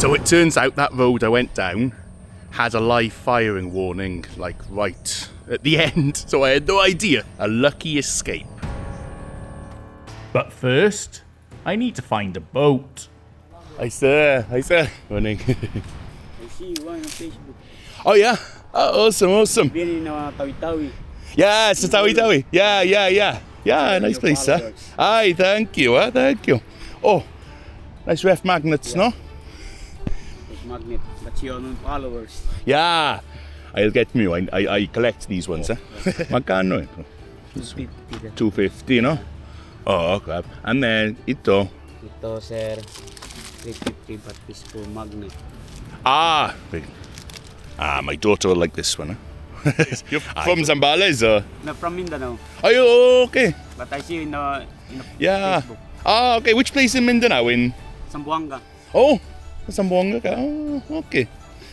So it turns out that road I went down had a live firing warning, like right at the end, so I had no idea. A lucky escape. But first, I need to find a boat. Hi sir. Morning. I see you on Facebook. Oh yeah? Oh, awesome. Been in Tawi-Tawi. Yeah, it's a Tawi. Yeah, nice place, sir. Aye, thank you. Oh, nice ref magnets, no? It's magnet, but you own followers. Yeah, I'll get me. I collect these ones, eh? Magkano? 250. 250, no? Oh, crap. And then ito. Ito, sir, 350, but it's for magnet. Wait. My daughter will like this one, eh? You're from ZAMBALES, or? No, from Mindanao. Are you okay? But I see you in the Yeah. Facebook. Okay. Which place in Mindanao? In? Zamboanga. Oh, Zamboanga ka. Oh, okay.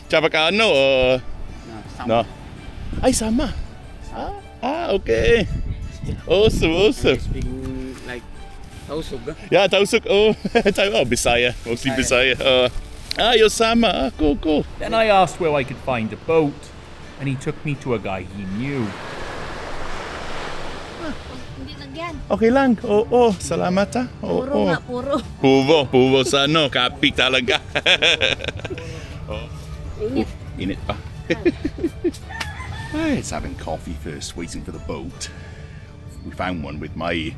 Chavacano or? No. Ay, sama. Okay. Awesome. Speaking like Tausug. Yeah, Tausug. Oh, Bisaya. Mostly Bisaya. You're sama. Cool. Then I asked where I could find a boat, and he took me to a guy he knew. Hindi lagyan. Okay lang. Oh, salamat ah. Puro nga, puro. Puro sa ano, kapi talaga. Init pa. It's having coffee first, waiting for the boat. We found one with my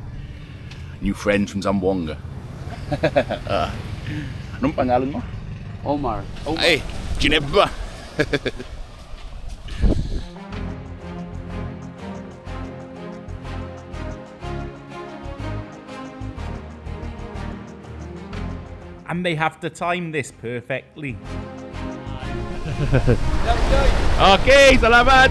new friend from Zamboanga. Anong pangalan mo? Omar. Ay, Ginebra. And they have to time this perfectly. Okay, salamat.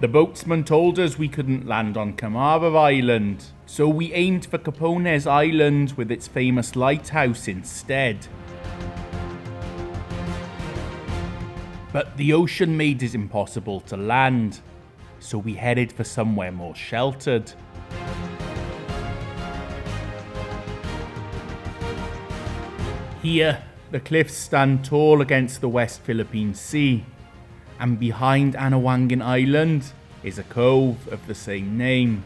The boatsman told us we couldn't land on Kumander Island, so we aimed for Capones Island with its famous lighthouse instead. But the ocean made it impossible to land, so we headed for somewhere more sheltered. Here, the cliffs stand tall against the West Philippine Sea, and behind Anawangin Island is a cove of the same name,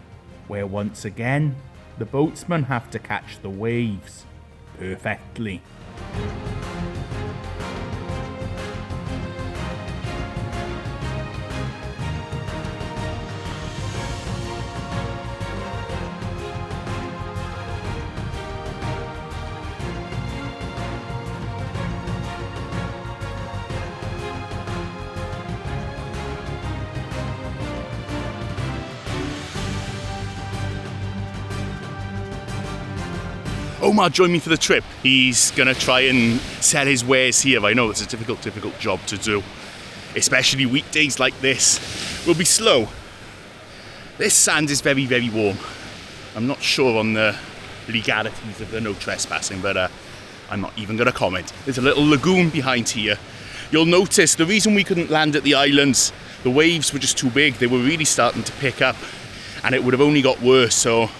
where once again, the boatsmen have to catch the waves perfectly. Omar joined me for the trip. He's gonna try and sell his wares here. I know it's a difficult job to do, especially weekdays like this. We'll be slow. This sand is very warm. I'm not sure on the legalities of the no trespassing, but I'm not even gonna comment. There's a little lagoon behind here. You'll notice the reason we couldn't land at the islands, the waves were just too big. They were really starting to pick up, and it would have only got worse, so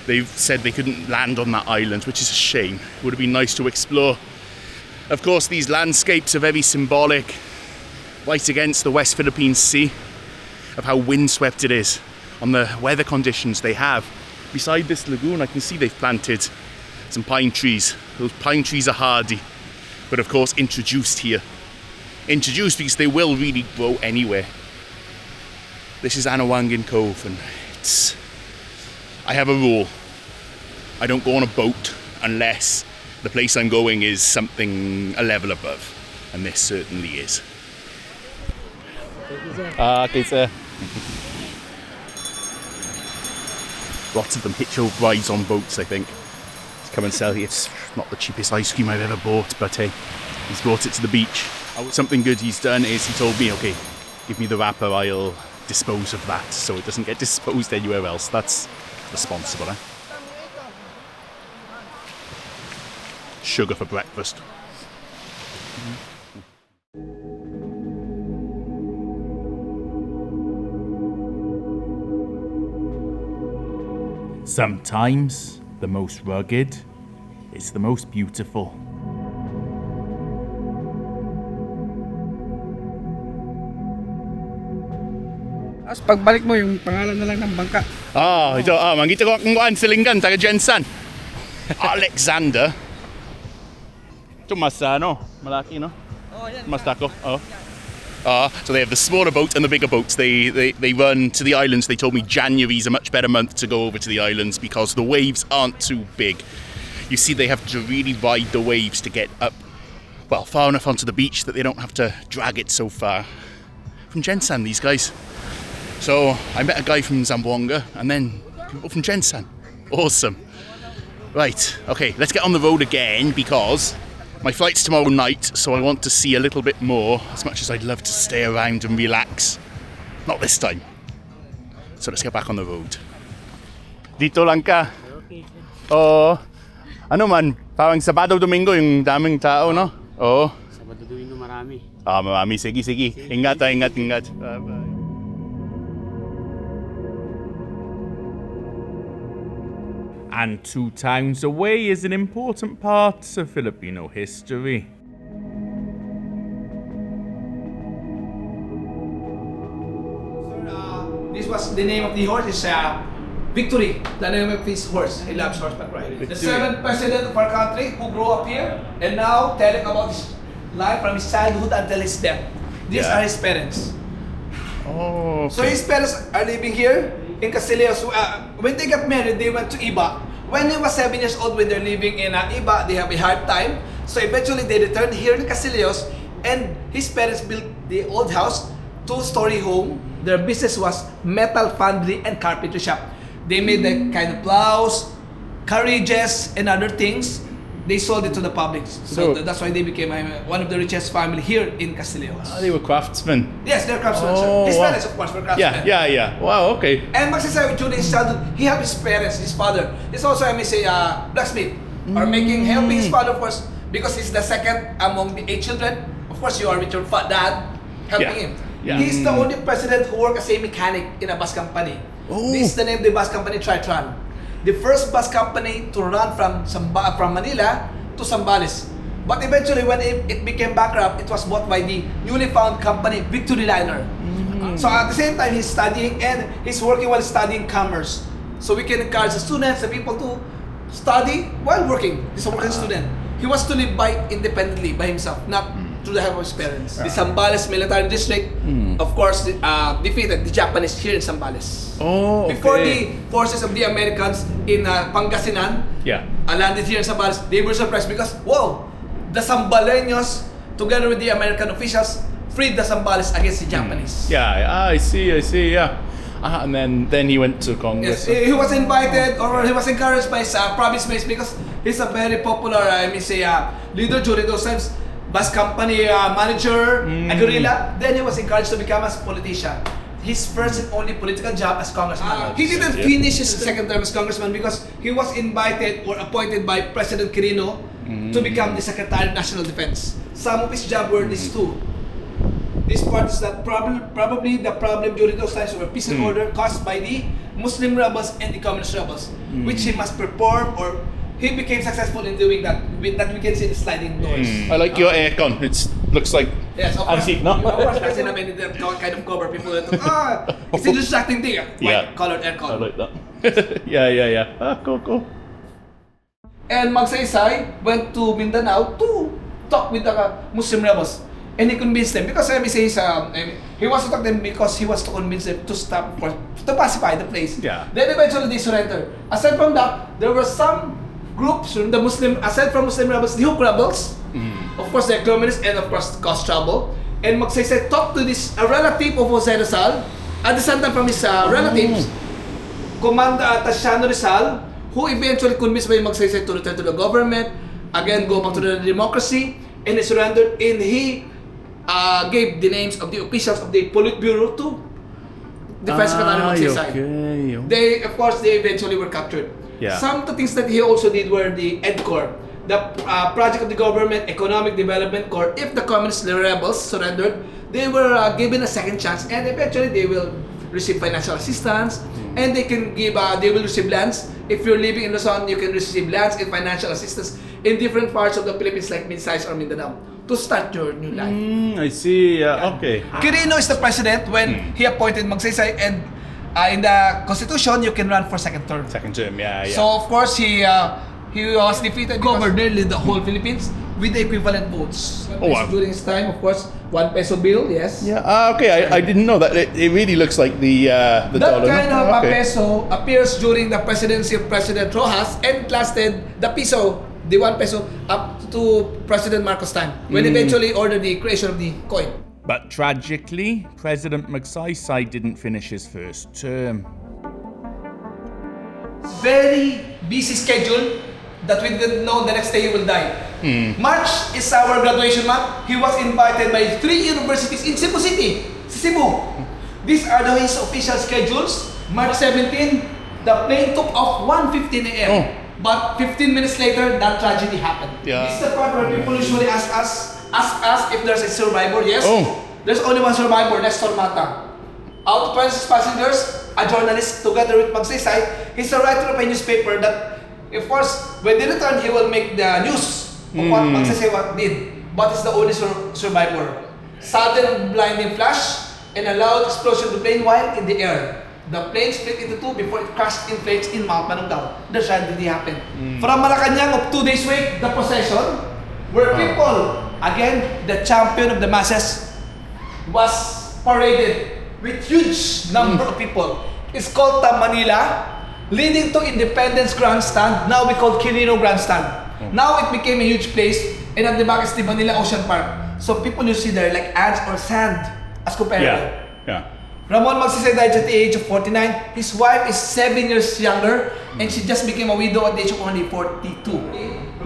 they've said they couldn't land on that island, which is a shame. It would have been nice to explore. Of course, these landscapes are very symbolic, right against the West Philippine Sea, of how windswept it is, on the weather conditions they have. Beside this lagoon, I can see they've planted some pine trees. Those pine trees are hardy, but of course introduced here. Introduced because they will really grow anywhere. This is Anawangin Cove, and I have a rule. I don't go on a boat unless the place I'm going is something a level above, and this certainly is. Okay, sir. Lots of them hitch over rides on boats, I think, to come and sell here. It's not the cheapest ice cream I've ever bought, but hey, he's brought it to the beach. Something good he's done is he told me, okay, give me the wrapper, I'll dispose of that so it doesn't get disposed anywhere else. That's responsible, eh? Sugar for breakfast. Sometimes the most rugged is the most beautiful. Tapos pagbalik mo, yung pangalan na lang ng bangka. Ito, mangita ko akong kuan, silingan, taga Gensan. Alexander. Ito mas, malaki, no? Mas tako, so they have the smaller boat and the bigger boats. They run to the islands. They told me January's a much better month to go over to the islands because the waves aren't too big. You see, they have to really ride the waves to get up, well, far enough onto the beach that they don't have to drag it so far. From Gensan, these guys. So I met a guy from Zamboanga and then people from Gensan. Awesome. Right, okay, let's get on the road again because my flight's tomorrow night, so I want to see a little bit more, as much as I'd love to stay around and relax. Not this time. So let's get back on the road. Dito lang ka. Okay. Ano man, parang Sabado Domingo yung daming tao, no? Sabado Domingo marami. Marami. Sige. Ingat. Bye-bye. And 2 towns away is an important part of Filipino history. This was the name of the horse is Victory, the name of his horse. He loves horseback riding. The 7th president of our country who grew up here and now telling about his life from his childhood until his death. These are his parents. Okay. So his parents are living here in Castillejos. When they got married, they went to Iba. When he was 7 years old, when they're living in Iba, they have a hard time. So eventually they returned here in Castillejos and his parents built the old house, 2-story home. Their business was metal foundry and carpentry shop. They made the kind of plows, carriages, and other things. They sold it to the public. So that's why they became one of the richest family here in Castillejos. They were craftsmen. Yes, they're craftsmen. Sir. His parents, of course, were craftsmen. Yeah. Wow, okay. And Magsaysay, during his childhood, he helped his parents, his father. He's also, I may say, blacksmith. Or helping his father, of course, because he's the second among the 8 children. Of course, you are with your dad, helping him. Yeah. He's the only president who worked as a mechanic in a bus company. This is the name of the bus company, Tritron. The first bus company to run from Manila to Zambales. But eventually, when it became bankrupt, it was bought by the newly found company, Victory Liner. So at the same time, he's studying and he's working while studying commerce. So we can encourage the students, the people to study while working. He's a working student. He wants to live independently by himself, not through the help of his parents. The Zambales military district, of course, defeated the Japanese here in Zambales. Before the forces of the Americans in Pangasinan landed here in Zambales, they were surprised because, the Zambaleños, together with the American officials, freed the Zambales against the Japanese. I see, and then he went to Congress. Yes, he was invited or he was encouraged by his province mates because he's a very popular, leader during those times. Bus company manager, a guerrilla. Then he was encouraged to become a politician. His first and only political job as congressman. He didn't finish his second term as congressman because he was invited or appointed by President Quirino to become the Secretary of National Defense. Some of his job were these two. This part is that probably the problem during those times were peace and order caused by the Muslim rebels and the communist rebels, which he must perform or he became successful in doing that. That we can see the sliding doors. I like your aircon. It looks like antique, no? Of course, kasi namin the kind of cover people that it's a distracting thing. White colored aircon. I like that. yeah. Cool. And Magsaysay went to Mindanao to talk with the Muslim rebels. And he convinced them because he wants to talk to them because he wants to convince them to stop to pacify the place. Yeah. Then eventually they surrendered. Aside from that, there were some groups from the aside from Muslim rebels, the Hook rebels. Of course, they're communists and of course caused trouble. And Magsaysay talked to this a relative of Jose Rizal, a descendant from his relatives, Kumander Rizal, who eventually convinced by Magsaysay to return to the government, again go back to the democracy, and he surrendered. And he gave the names of the officials of the Politburo to Defense Secretary Magsaysay. They eventually were captured. Yeah. Some of the things that he also did were the EDCOR, the project of the government, Economic Development Corps. If the communist rebels surrendered, they were given a second chance and eventually they will receive financial assistance. and they can give, they will receive lands. If you're living in Luzon, you can receive lands and financial assistance in different parts of the Philippines like Visayas or Mindanao to start your new life. I see. Okay. Quirino is the president when he appointed Magsaysay, and in the constitution, you can run for second term. Second term, yeah. So of course he was defeated, governed nearly the whole Philippines with the equivalent votes. wow. During his time, of course, 1 peso bill, yes. Yeah. Okay. I didn't know that. It really looks like the That dollar. kind of a Okay. peso appears during the presidency of President Rojas and lasted the peso, the 1 peso, up to President Marcos' time, when eventually ordered the creation of the coin. But tragically, President Magsaysay didn't finish his first term. Very busy schedule that we didn't know the next day he will die. March is our graduation month. He was invited by 3 universities in Cebu City, Cebu. These are his official schedules. March 17, the plane took off 1:15 a.m. But 15 minutes later, that tragedy happened. Yeah. This is the part where people usually ask us if there's a survivor. Yes, Oh. there's only one survivor, Nestor Mata. Out of 26 passengers, a journalist together with Magsaysay, he's a writer of a newspaper that, of course, when they return, he will make the news of what Magsaysay did. But it's the only survivor. Sudden blinding flash and a loud explosion of the plane while in the air. The plane split into two before it crashed in flames in Mount Manunggal. The tragedy happened. From Malacanang of 2 days wait, the procession, where people, again, the champion of the masses, was paraded with huge number of people. It's called Manila, leading to Independence Grandstand, now we call Quirino Grandstand. Now it became a huge place, and at the back is the Manila Ocean Park. So people you see there like ants or sand as compared. Yeah. Ramon Magsaysay died at the age of 49. His wife is 7 years younger, and she just became a widow at the age of only 42.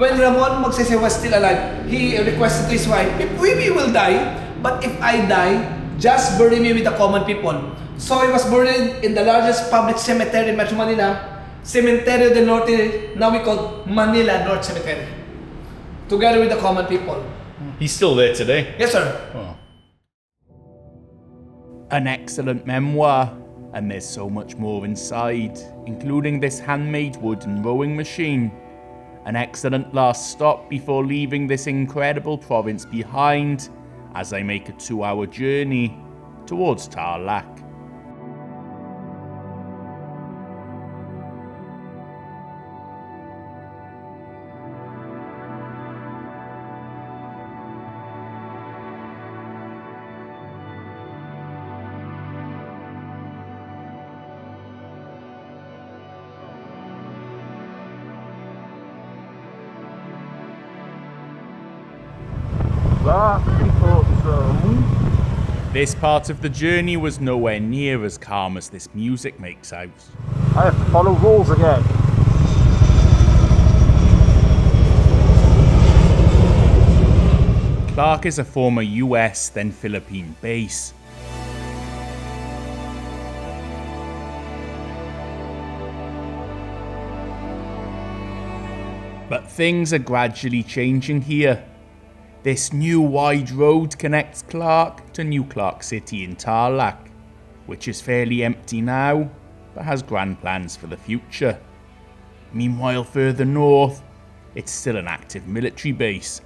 When Ramon Magsaysay was still alive, he requested to his wife, "We will die, but if I die, just bury me with the common people." So he was buried in the largest public cemetery in Metro Manila, Cementerio del Norte, now we call Manila North Cemetery, together with the common people. He's still there today. Yes, sir. Oh. An excellent memoir, and there's so much more inside, including this handmade wooden rowing machine. An excellent last stop before leaving this incredible province behind, as I make a 2-hour journey towards Tarlac. This part of the journey was nowhere near as calm as this music makes out. I have to follow rules again. Clark is a former US, then Philippine base. But things are gradually changing here. This new wide road connects Clark to New Clark City in Tarlac, which is fairly empty now, but has grand plans for the future. Meanwhile, further north, it's still an active military base.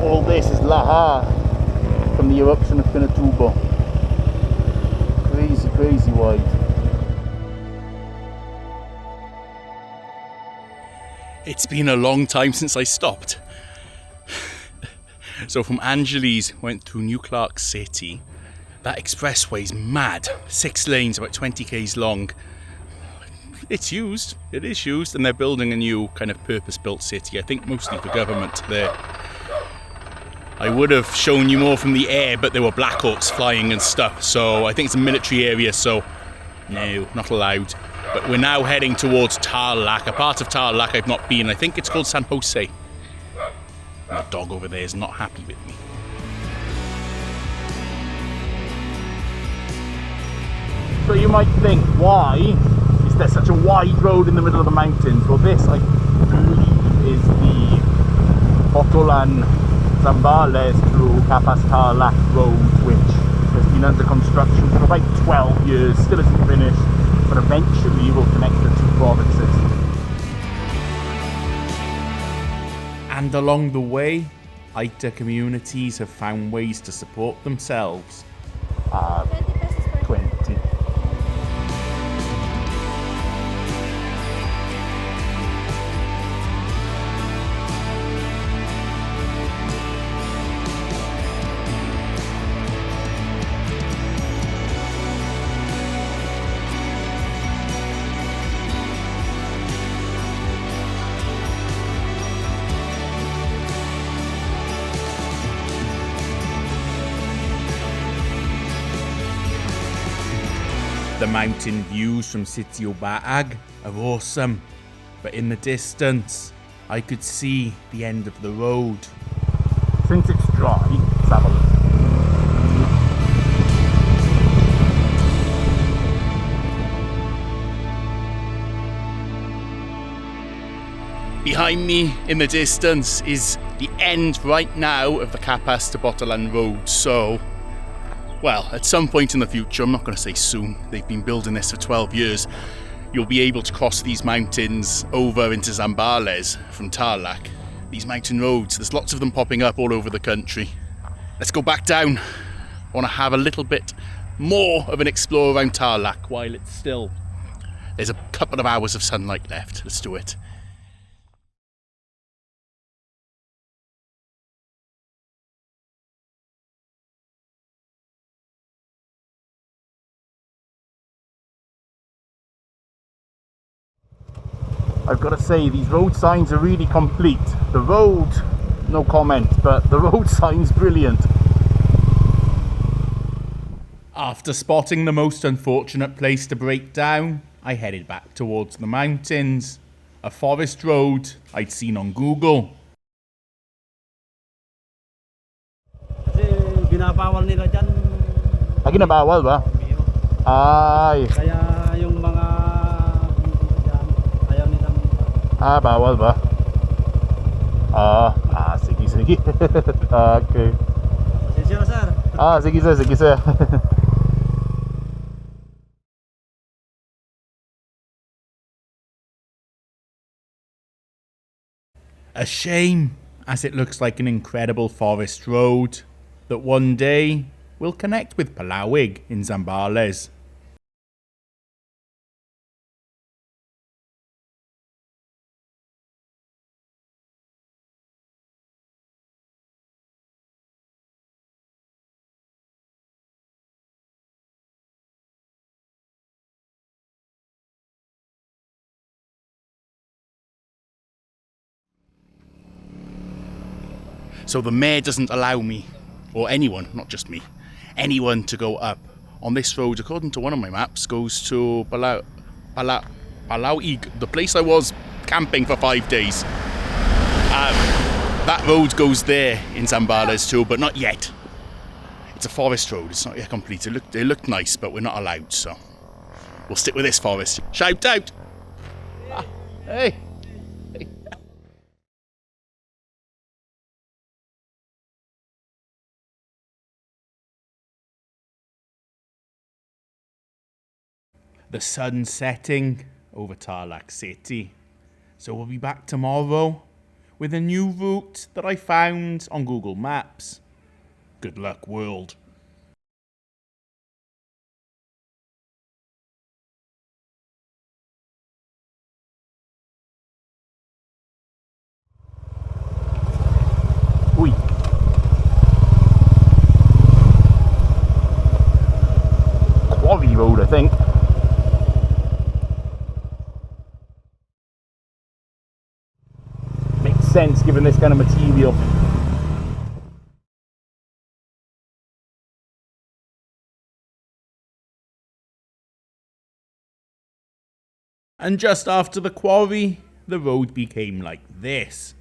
All this is lahar from the eruption of Pinatubo. Crazy wide. It's been a long time since I stopped. So from Angeles, went through New Clark City. That expressway's mad. 6 lanes, about 20 k's long. It is used, and they're building a new kind of purpose-built city, I think mostly for government there. I would have shown you more from the air, but there were Black Hawks flying and stuff, so I think it's a military area, so no, not allowed. But we're now heading towards Tarlac, a part of Tarlac I've not been. I think it's called San Jose. That dog over there is not happy with me. So you might think, why is there such a wide road in the middle of the mountains? Well, this, I believe, is Botolan Zambales through Tarlac Road, which has been under construction for about 12 years, still isn't finished, but eventually will connect the two provinces. And along the way, Aita communities have found ways to support themselves. 20 pesos per 20. The mountain views from Sitio Baag are awesome, but in the distance, I could see the end of the road. Since it's dry, let's have a look. Behind me in the distance is the end right now of the Capas to Botolan Road. So, well, at some point in the future, I'm not going to say soon, they've been building this for 12 years, you'll be able to cross these mountains over into Zambales from Tarlac. These mountain roads, there's lots of them popping up all over the country. Let's go back down. I want to have a little bit more of an explore around Tarlac while it's still... There's a couple of hours of sunlight left. Let's do it. I've got to say, these road signs are really complete. The road, no comment, but the road sign's brilliant. After spotting the most unfortunate place to break down, I headed back towards the mountains. A forest road I'd seen on Google. Kasi binabawal nila dyan. Ay, ginabawal ba? Ay. Kaya yung mga dyan, ayaw nilang... Bawal ba? Sige. Okay. Pasensya na, sir. Sige sir. A shame, as it looks like an incredible forest road that one day will connect with Palawig in Zambales. So the mayor doesn't allow me, or anyone, not just me, anyone to go up on this road, according to one of my maps, goes to Palawig, the place I was camping for 5 days. That road goes there in Zambales too, but not yet. It's a forest road, it's not yet complete. It looked nice, but we're not allowed, so we'll stick with this forest. Shout out! Hey. The sun's setting over Tarlac City, so we'll be back tomorrow with a new route that I found on Google Maps. Good luck, world. Uy. Quarry road, I think. Makes sense given this kind of material. And just after the quarry, the road became like this.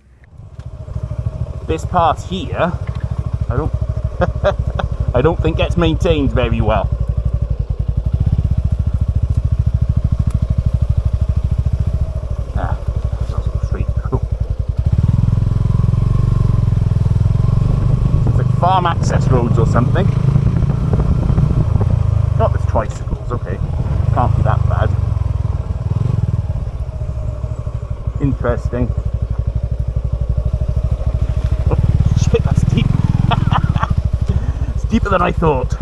This part here, I don't think gets maintained very well. farm access roads or something. Not there's tricycles, okay. Can't be that bad. Interesting. Oh, shit, that's deep. It's deeper than I thought.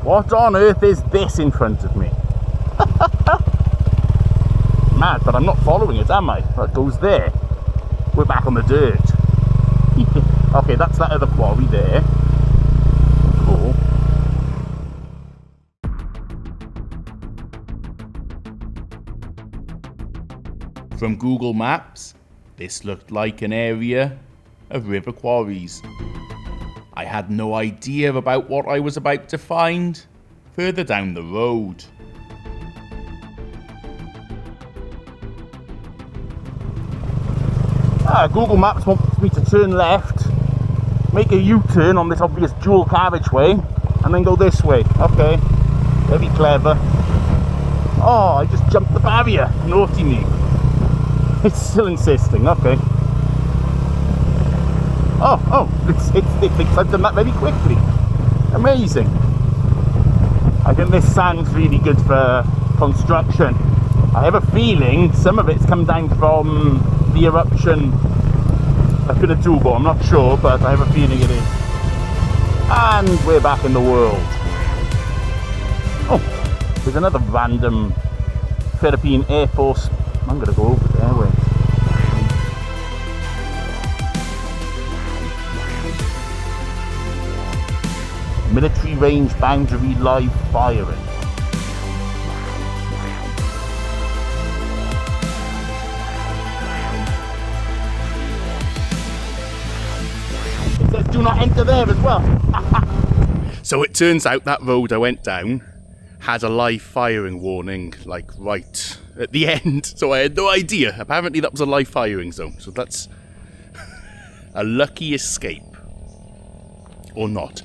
What on earth is this in front of me? Mad, but I'm not following it, am I? That goes there. We're back on the dirt. Okay, that's that other quarry there. Cool. From Google Maps, this looked like an area of river quarries. I had no idea about what I was about to find further down the road. Google Maps wants me to turn left, make a U-turn on this obvious dual carriageway, and then go this way. Okay, very clever. Oh, I just jumped the barrier. Naughty me. It's still insisting. Okay. It thinks I've done that very quickly. Amazing. I think this sand's really good for construction. I have a feeling some of it's come down from the eruption of Pinatubo. I'm not sure, but I have a feeling it is. And we're back in the world. Oh, there's another random Philippine Air Force. I'm going to go over there. Wait. Military range boundary live firing. It says do not enter there as well. So it turns out that road I went down had a live firing warning, like right at the end. So I had no idea. Apparently that was a live firing zone. So that's a lucky escape. Or not.